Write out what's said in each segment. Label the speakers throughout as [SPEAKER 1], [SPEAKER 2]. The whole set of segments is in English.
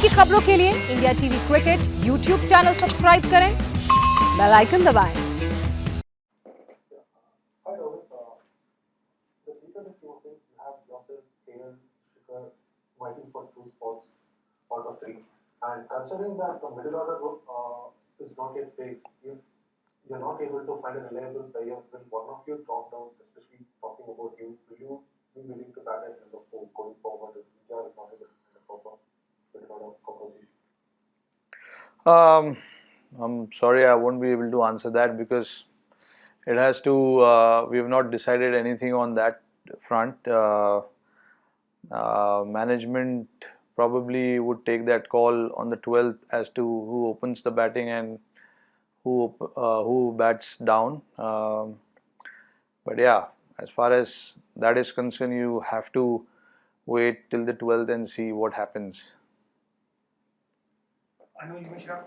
[SPEAKER 1] की खबरों के लिए India TV cricket YouTube channel subscribe करें, बेल आइकन दबाएं।
[SPEAKER 2] Hi Rohit, the T20 scheme of things, you have yourself, KL, Shikhar fighting for two spots out of three. And considering that the middle order is not yet fixed, if you're not able to find a reliable player, will one of you drop down, especially talking about you, will you be willing to bat at number four going forward if India is not able to find a proper middle order composition?
[SPEAKER 3] Um, I'm sorry, I won't be able to answer that because it has to. We have not decided anything on that front. Management probably would take that call on the 12th as to who opens the batting and who bats down. But yeah, as far as that is concerned, you have to wait till the 12th and see what happens.
[SPEAKER 4] Anuj Mishra.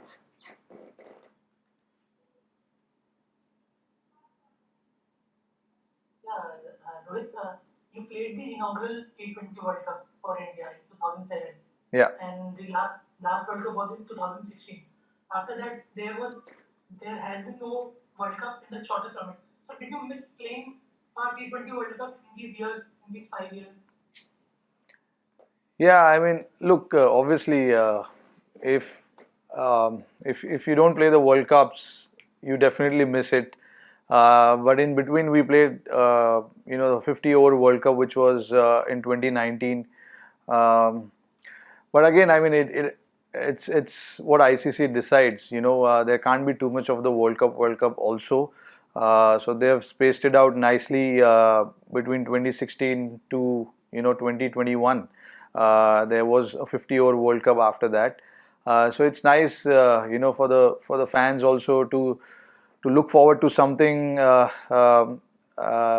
[SPEAKER 5] Rohit, you played the inaugural T20 World Cup for India in 2007.
[SPEAKER 3] Yeah.
[SPEAKER 5] And the last World Cup was in 2016. After that, there has been no World Cup in the shortest format. So did you miss playing a T20 World Cup in these years, in these 5 years?
[SPEAKER 3] Yeah, I mean, look, obviously, if you don't play the World Cups, you definitely miss it. But in between, we played, the 50-over World Cup, which was in 2019. But again, I mean, it's what ICC decides. There can't be too much of the World Cup also. So they have spaced it out nicely between 2016 to 2021. There was a 50-over World Cup after that. So it's nice, for the fans also to look forward to something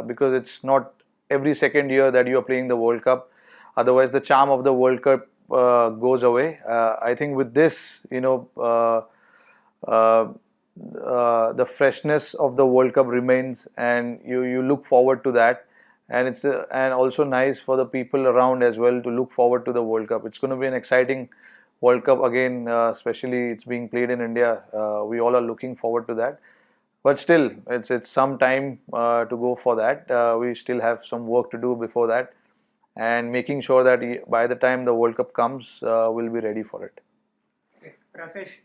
[SPEAKER 3] because it's not every second year that you are playing the World Cup. Otherwise, the charm of the World Cup goes away. I think with this, the freshness of the World Cup remains, and you look forward to that. And it's and also nice for the people around as well to look forward to the World Cup. It's going to be an exciting World Cup again, especially it's being played in India. We all are looking forward to that. But still, it's some time to go for that. We still have some work to do before that, and making sure that by the time the World Cup comes, we'll be ready for it.
[SPEAKER 4] Yes, Rasesh.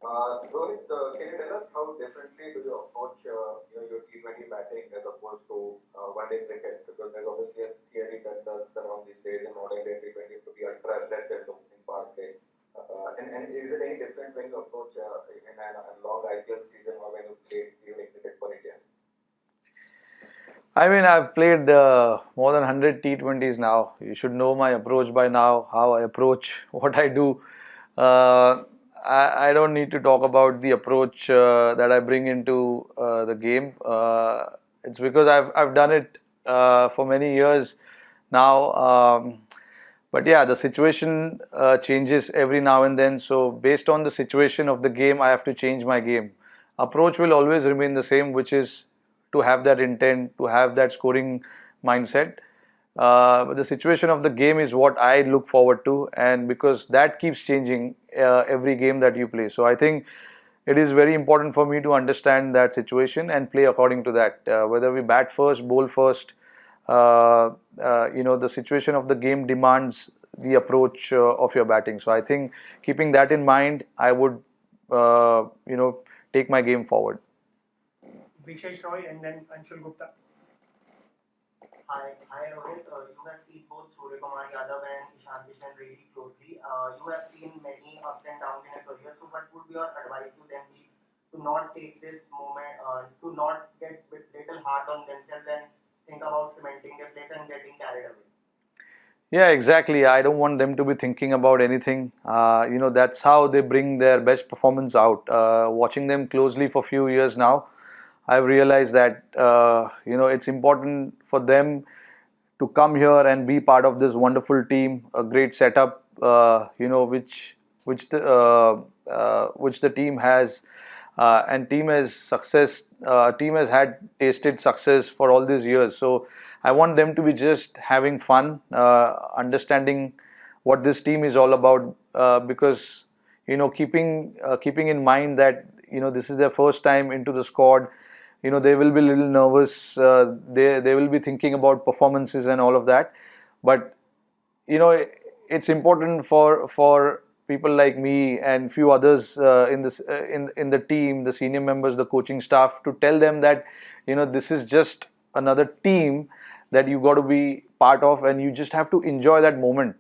[SPEAKER 2] Rohit, can you tell us how differently do you approach your T20 batting as opposed to one-day cricket? Because there's obviously a theory that does around these days in modern day T20 to be ultra aggressive in power play. And is it any different when you approach in a long IPL season or when you play evening cricket for India?
[SPEAKER 3] I mean, I've played more than 100 T20s now. You should know my approach by now, how I approach what I do. I don't need to talk about the approach that I bring into the game. It's because I've done it for many years now. But yeah, the situation changes every now and then. So based on the situation of the game, I have to change my game. Approach will always remain the same, which is to have that intent, to have that scoring mindset. But the situation of the game is what I look forward to, and because that keeps changing every game that you play. So I think it is very important for me to understand that situation and play according to that. Whether we bat first, bowl first, the situation of the game demands the approach of your batting. So I think keeping that in mind, I would, take my game forward.
[SPEAKER 4] Vishesh Roy and then Anshul Gupta.
[SPEAKER 6] Hi Rohit. You have seen both Surya Kumar Yadav and Ishan Kishan really closely. You have seen many ups and downs in a career. So what would your advice to them be to not take this moment, to not get with little hard on themselves and think about cementing their place and getting carried away?
[SPEAKER 3] Yeah, exactly. I don't want them to be thinking about anything. That's how they bring their best performance out. Watching them closely for a few years now, I've realized that it's important for them to come here and be part of this wonderful team, a great setup, which the team has, and team has had tasted success for all these years. So I want them to be just having fun, understanding what this team is all about, because keeping in mind that this is their first time into the squad. They will be a little nervous. They will be thinking about performances and all of that. But it's important for people like me and few others in the team, the senior members, the coaching staff, to tell them that this is just another team that you got to be part of, and you just have to enjoy that moment.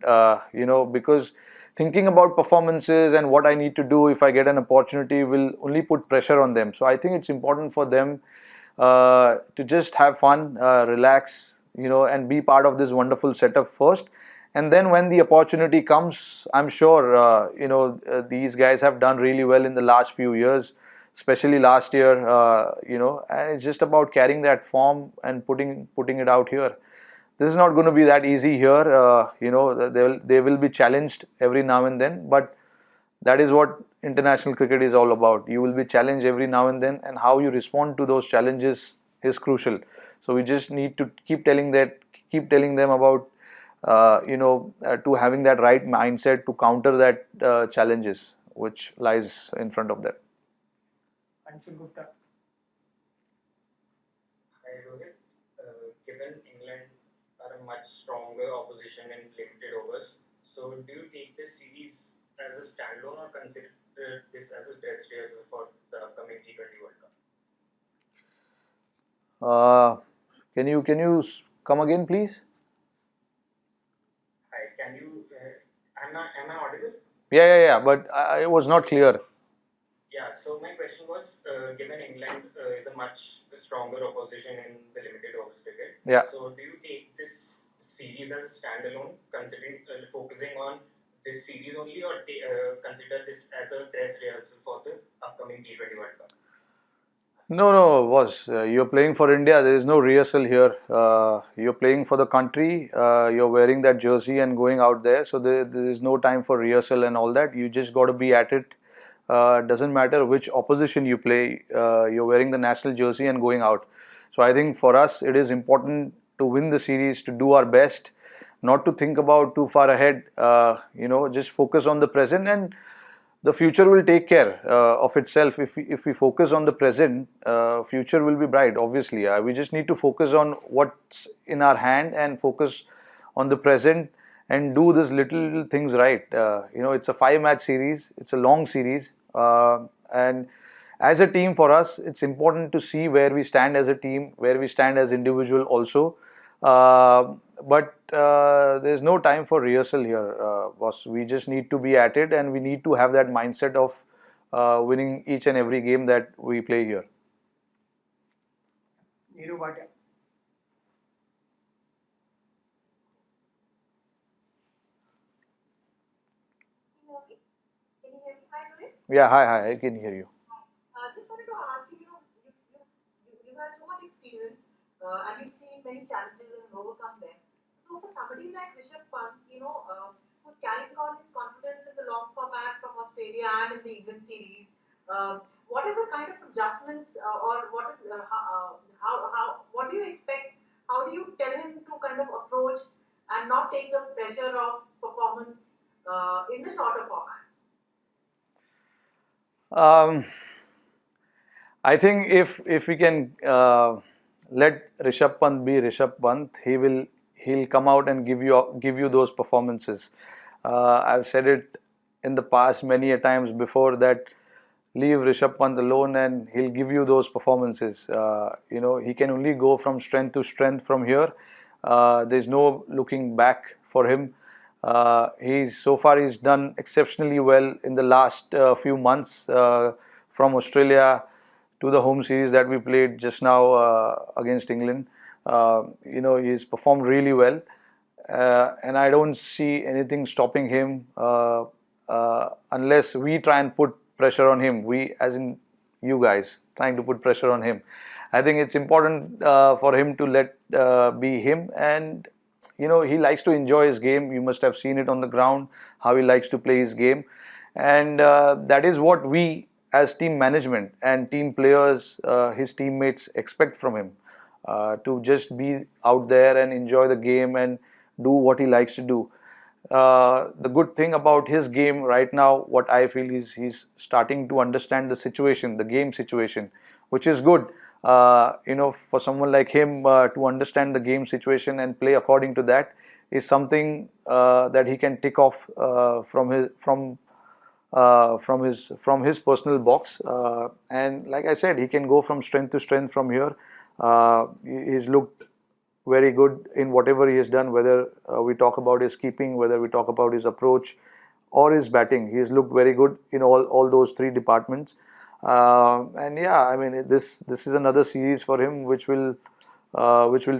[SPEAKER 3] Because thinking about performances and what I need to do if I get an opportunity will only put pressure on them. So I think it's important for them to just have fun, relax, and be part of this wonderful setup first. And then when the opportunity comes, I'm sure these guys have done really well in the last few years, especially last year. And it's just about carrying that form and putting it out here. This is not going to be that easy here. They will be challenged every now and then, but that is what international cricket is all about. You will be challenged every now and then, and how you respond to those challenges is crucial. So we just need to keep telling them about to having that right mindset to counter that challenges which lies in front of them.
[SPEAKER 4] Anshul Gupta.
[SPEAKER 7] Hi Rohit, given England are a much stronger opposition in limited overs, so do you take this series as a standalone or consider this as a dress rehearsal for the upcoming T20 World Cup?
[SPEAKER 3] Can you come again, please?
[SPEAKER 7] Hi, can you? Am I audible?
[SPEAKER 3] Yeah. But it was not clear.
[SPEAKER 7] Yeah. So my question was, given England is a much stronger opposition in the limited overs cricket,
[SPEAKER 3] Yeah.
[SPEAKER 7] so do you take this series as a standalone, considering focusing on this series only, or consider this as a dress rehearsal for the upcoming T20 World Cup?
[SPEAKER 3] No, boss. You're playing for India. There is no rehearsal here. You're playing for the country. You're wearing that jersey and going out there. So there is no time for rehearsal and all that. You just got to be at it. Doesn't matter which opposition you play. You're wearing the national jersey and going out. So I think for us, it is important to win the series, to do our best, not to think about too far ahead. Just focus on the present, and the future will take care of itself. If we focus on the present, future will be bright, obviously. We just need to focus on what's in our hand and focus on the present and do these little things right. It's a 5-match series. It's a long series. And as a team, for us, it's important to see where we stand as a team, where we stand as individual also. But there's no time for rehearsal here, boss. We just need to be at it, and we need to have that mindset of winning each and every game that we play here.
[SPEAKER 4] Neeru Bhatia.
[SPEAKER 8] Can you hear me? Hi, Rohit.
[SPEAKER 3] Yeah, hi, I can hear you.
[SPEAKER 8] Just wanted to ask you, you've had so much experience and you've seen many challenges and overcome them. So for somebody like Rishabh Pant, who's carrying on his confidence in the long format from Australia and in the England series, what is the kind of adjustments or what is what do you expect? How do you tell him to kind of approach and not take the pressure of performance in the shorter format?
[SPEAKER 3] I think if we can let Rishabh Pant be Rishabh Pant, he'll come out and give you those performances. I've said it in the past many a times before that leave Rishabh Pant alone and he'll give you those performances. He can only go from strength to strength from here. There's no looking back for him. He's done exceptionally well in the last few months, from Australia to the home series that we played just now against England. He's performed really well, and I don't see anything stopping him unless we try and put pressure on him. We, as in you guys, trying to put pressure on him. I think it's important for him to let be him, and he likes to enjoy his game. You must have seen it on the ground, how he likes to play his game, and that is what we as team management and team players, his teammates, expect from him, to just be out there and enjoy the game and do what he likes to do. the good thing about his game right now, what I feel is he's starting to understand the situation, the game situation, which is good. For someone like him to understand the game situation and play according to that is something that he can tick off from his personal box. And like I said, he can go from strength to strength from here. He's looked very good in whatever he has done, whether we talk about his keeping, whether we talk about his approach or his batting. He has looked very good in all those three departments. And yeah, I mean, this is another series for him which will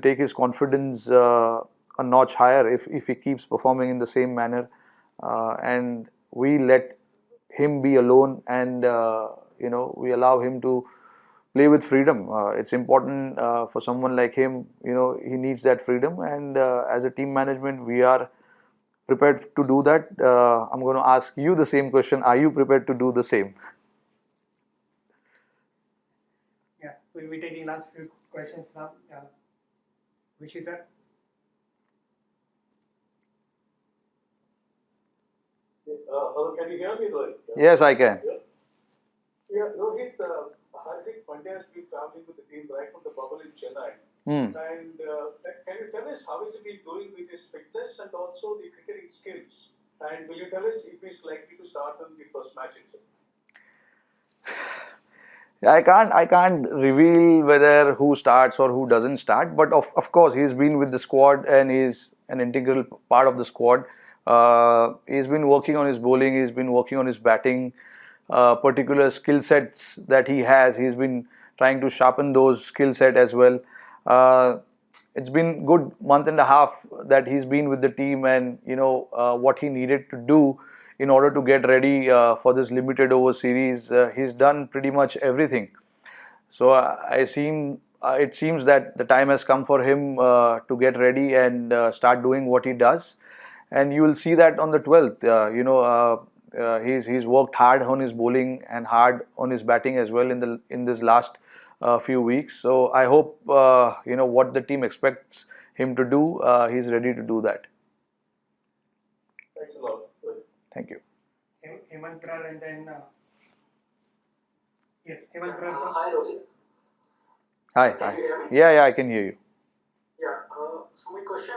[SPEAKER 3] take his confidence a notch higher if he keeps performing in the same manner, and we let him be alone, and we allow him to play with freedom. It's important for someone like him. He needs that freedom, and as a team management, we are prepared to do that. I'm going to ask you the same question. Are you prepared to do the same?
[SPEAKER 4] Yeah, we'll be taking last few questions now. Vishy sir.
[SPEAKER 2] Hello, can you hear me, Rohit?
[SPEAKER 3] Yes, I can.
[SPEAKER 2] Yeah, Rohit, Hardik Pandya has been traveling with the team right from the bubble in Chennai.
[SPEAKER 3] Hmm.
[SPEAKER 2] And can you tell us how is he been doing with his fitness and also the cricketing skills? And will you tell us if he's likely to start in the first match itself?
[SPEAKER 3] I can't reveal whether who starts or who doesn't start, but of course he's been with the squad and he's an integral part of the squad. He's been working on his bowling, he's been working on his batting, particular skill sets that he has. He's been trying to sharpen those skill set as well. It's been good month and a half that he's been with the team, and what he needed to do in order to get ready for this limited over series. He's done pretty much everything. So it seems that the time has come for him to get ready and start doing what he does. And you will see that on the 12th. He's worked hard on his bowling and hard on his batting as well in this last few weeks. So I hope what the team expects him to do. He's ready to do that.
[SPEAKER 2] Thanks a lot.
[SPEAKER 3] Thank you.
[SPEAKER 4] Hemant Pral and then yes, Hemant Pral first.
[SPEAKER 9] Hi, Rohit.
[SPEAKER 3] Hi.
[SPEAKER 9] Can you hear me?
[SPEAKER 3] Yeah, I can hear you.
[SPEAKER 9] Yeah. So my question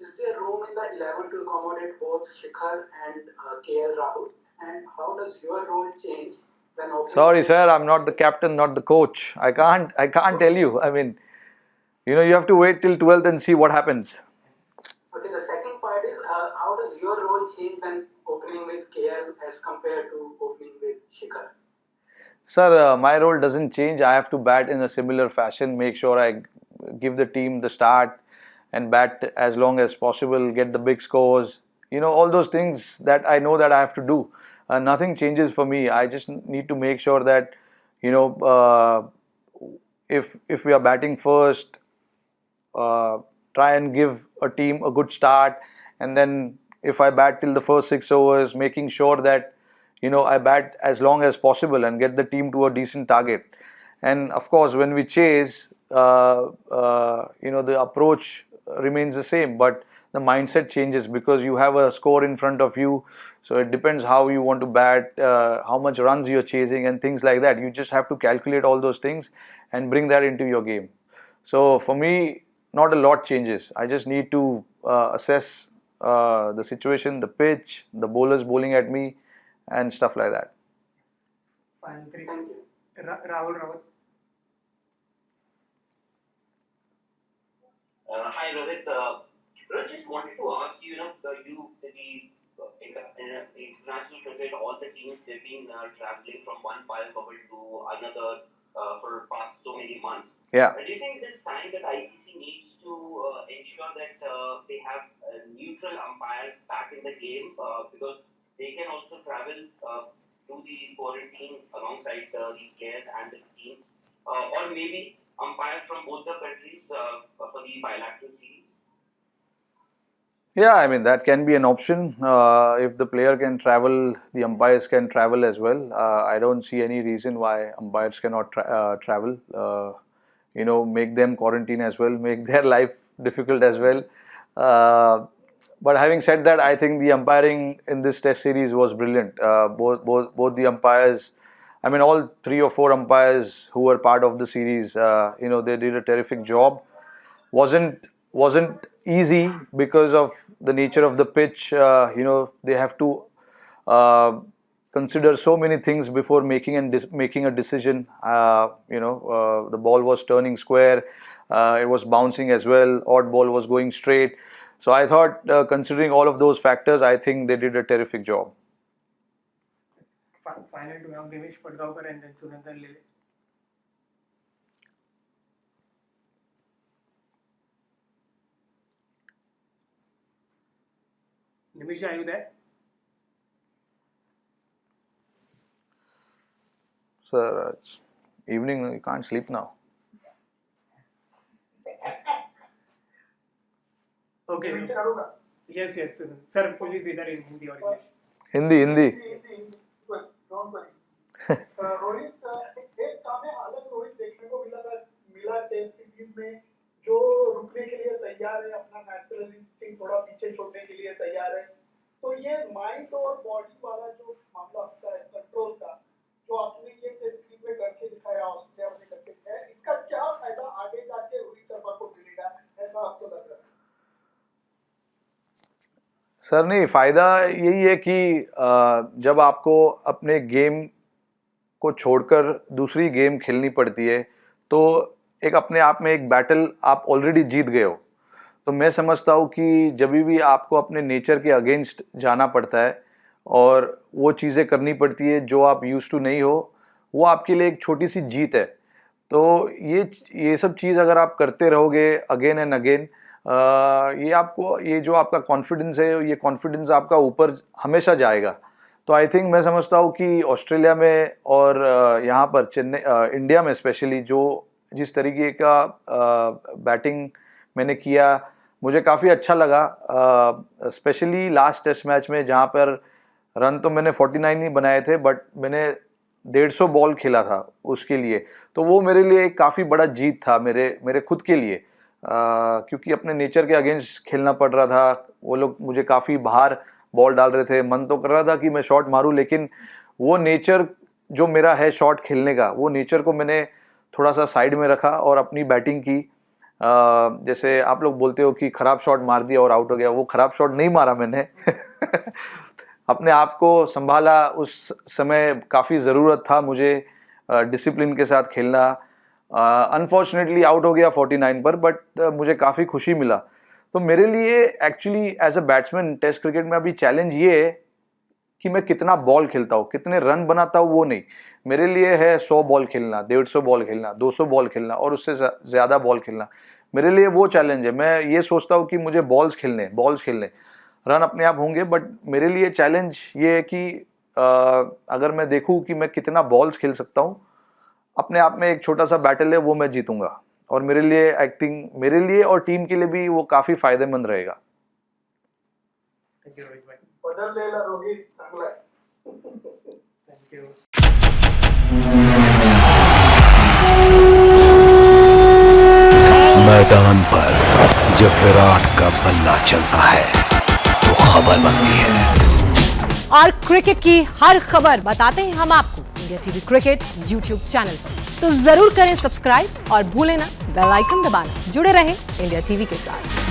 [SPEAKER 9] is there room in the 11 to accommodate both Shikhar and KL Rahul? And how does your role change when opening?
[SPEAKER 3] Sorry, sir, I'm not the captain, not the coach. I can't tell you. I mean, you have to wait till 12th and see what happens.
[SPEAKER 9] Okay, the second part is how does your role change when opening with KL as compared to opening with Shikhar?
[SPEAKER 3] Sir, my role doesn't change. I have to bat in a similar fashion, make sure I give the team the start and bat as long as possible, get the big scores, all those things that I know that I have to do. Nothing changes for me. I just need to make sure that, if we are batting first, try and give a team a good start, and then if I bat till the first 6 overs, making sure that I bat as long as possible and get the team to a decent target. And of course, when we chase, the approach remains the same, but the mindset changes because you have a score in front of you. So it depends how you want to bat, how much runs you're chasing, and things like that. You just have to calculate all those things and bring that into your game. So for me, not a lot changes. I just need to assess the situation, the pitch, the bowlers bowling at me, and stuff like that.
[SPEAKER 4] Final three.
[SPEAKER 9] Thank you.
[SPEAKER 4] Rahul Rawat.
[SPEAKER 10] Hi Rohit. Rohit, just wanted to ask you, international cricket, all the teams they've been traveling from one pile bubble to another for past so many months.
[SPEAKER 3] Yeah.
[SPEAKER 10] Do you think this time that ICC needs to ensure that they have neutral umpires back in the game because they can also travel to the quarantine alongside the players and the teams, or maybe umpires from both the countries for the bilateral series?
[SPEAKER 3] Yeah, I mean, that can be an option. If the player can travel, the umpires can travel as well. I don't see any reason why umpires cannot travel. Make them quarantine as well, make their life difficult as well. but having said that, I think the umpiring in this Test series was brilliant. Both the umpires, I mean, all 3 or 4 umpires who were part of the series, they did a terrific job. Wasn't easy because of the nature of the pitch. They have to consider so many things before making a decision. The ball was turning square, it was bouncing as well, odd ball was going straight. So I thought, considering all of those factors, I think they did a terrific job.
[SPEAKER 4] Final to have Nimish Padgaonkar and then Sunandan Lele. Nimish, are you there?
[SPEAKER 3] Sir, it's evening, you can't sleep now.
[SPEAKER 4] Okay. Yes, sir, please either in Hindi or English.
[SPEAKER 3] Hindi.
[SPEAKER 2] Don't worry. Rohit, एक काम है अलग रोहित देखने को मिला test series में, जो रुकने के लिए तैयार है, अपना नेचुरल इंस्टिंक्ट थोड़ा पीछे छोड़ने के लिए तैयार है. तो ये माइंड और बॉडी वाला जो मामला होता है कंट्रोल का, जो आपने ये टेस्ट सीरीज में करके दिखाया, ऑस्ट्रेलिया में करके दिखाया, इसका क्या फायदा आगे जाके रोहित शर्मा को मिलेगा, ऐसा आपको लग रहा है?
[SPEAKER 3] सर नहीं, फ़ायदा यही है कि जब आपको अपने गेम को छोड़कर दूसरी गेम खेलनी पड़ती है, तो एक अपने आप में एक बैटल आप ऑलरेडी जीत गए हो. तो मैं समझता हूँ कि जब भी आपको अपने नेचर के अगेंस्ट जाना पड़ता है और वो चीज़ें करनी पड़ती है जो आप यूज्ड टू नहीं हो, वो आपके लिए एक छोटी सी जीत है. तो ये सब चीज़ अगर आप करते रहोगे अगेन एंड अगेन, ये जो आपका कॉन्फिडेंस है, ये कॉन्फिडेंस आपका ऊपर हमेशा जाएगा. तो आई थिंक मैं समझता हूँ कि ऑस्ट्रेलिया में और यहाँ पर इंडिया में स्पेशली जिस तरीके का बैटिंग मैंने किया, मुझे काफ़ी अच्छा लगा. स्पेशली लास्ट टेस्ट मैच में, जहाँ पर रन तो मैंने 49 नहीं बनाए थे, बट मैंने 150 बॉल खेला था उसके लिए. तो वो मेरे लिए एक काफ़ी बड़ा जीत था मेरे खुद के लिए, क्योंकि अपने नेचर के अगेंस्ट खेलना पड़ रहा था. वो लोग मुझे काफ़ी बाहर बॉल डाल रहे थे, मन तो कर रहा था कि मैं शॉट मारूं, लेकिन वो नेचर जो मेरा है शॉट खेलने का, वो नेचर को मैंने थोड़ा सा साइड में रखा और अपनी बैटिंग की. जैसे आप लोग बोलते हो कि ख़राब शॉट मार दिया और आउट हो गया, वो ख़राब शॉट नहीं मारा मैंने. अपने आप को संभाला. उस समय काफ़ी ज़रूरत था मुझे डिसिप्लिन के साथ खेलना. अनफॉर्चुनेटली आउट हो गया 49 पर, बट मुझे काफ़ी खुशी मिला. तो मेरे लिए actually as a batsman test cricket में अभी चैलेंज ये है कि मैं कितना बॉल खेलता हूँ, कितने रन बनाता हूँ, वो नहीं. मेरे लिए है 100 बॉल खेलना, 150 बॉल खेलना, 200 बॉल खेलना और उससे ज़्यादा बॉल खेलना. मेरे लिए वो चैलेंज है. मैं ये सोचता हूँ कि मुझे बॉल्स खेलने, रन अपने आप होंगे, बट मेरे लिए चैलेंज ये है कि अगर मैं देखूँ कि मैं कितना बॉल्स खेल सकता हूँ, अपने आप में एक छोटा सा बैटल है, वो मैं जीतूंगा. और मेरे लिए एक्टिंग, मेरे लिए और टीम के लिए भी वो काफ़ी फायदेमंद रहेगा.
[SPEAKER 2] बदल लेला रोहित, चांगला आहे.
[SPEAKER 4] Thank you.
[SPEAKER 11] मैदान पर जब विराट का बल्ला चलता है तो खबर बनती है,
[SPEAKER 1] और क्रिकेट की हर खबर बताते हैं हम आपको India TV cricket YouTube channel पर. तो जरूर करें सब्सक्राइब और भूलें ना बेल आइकन दबाना. जुड़े रहें इंडिया टीवी के साथ.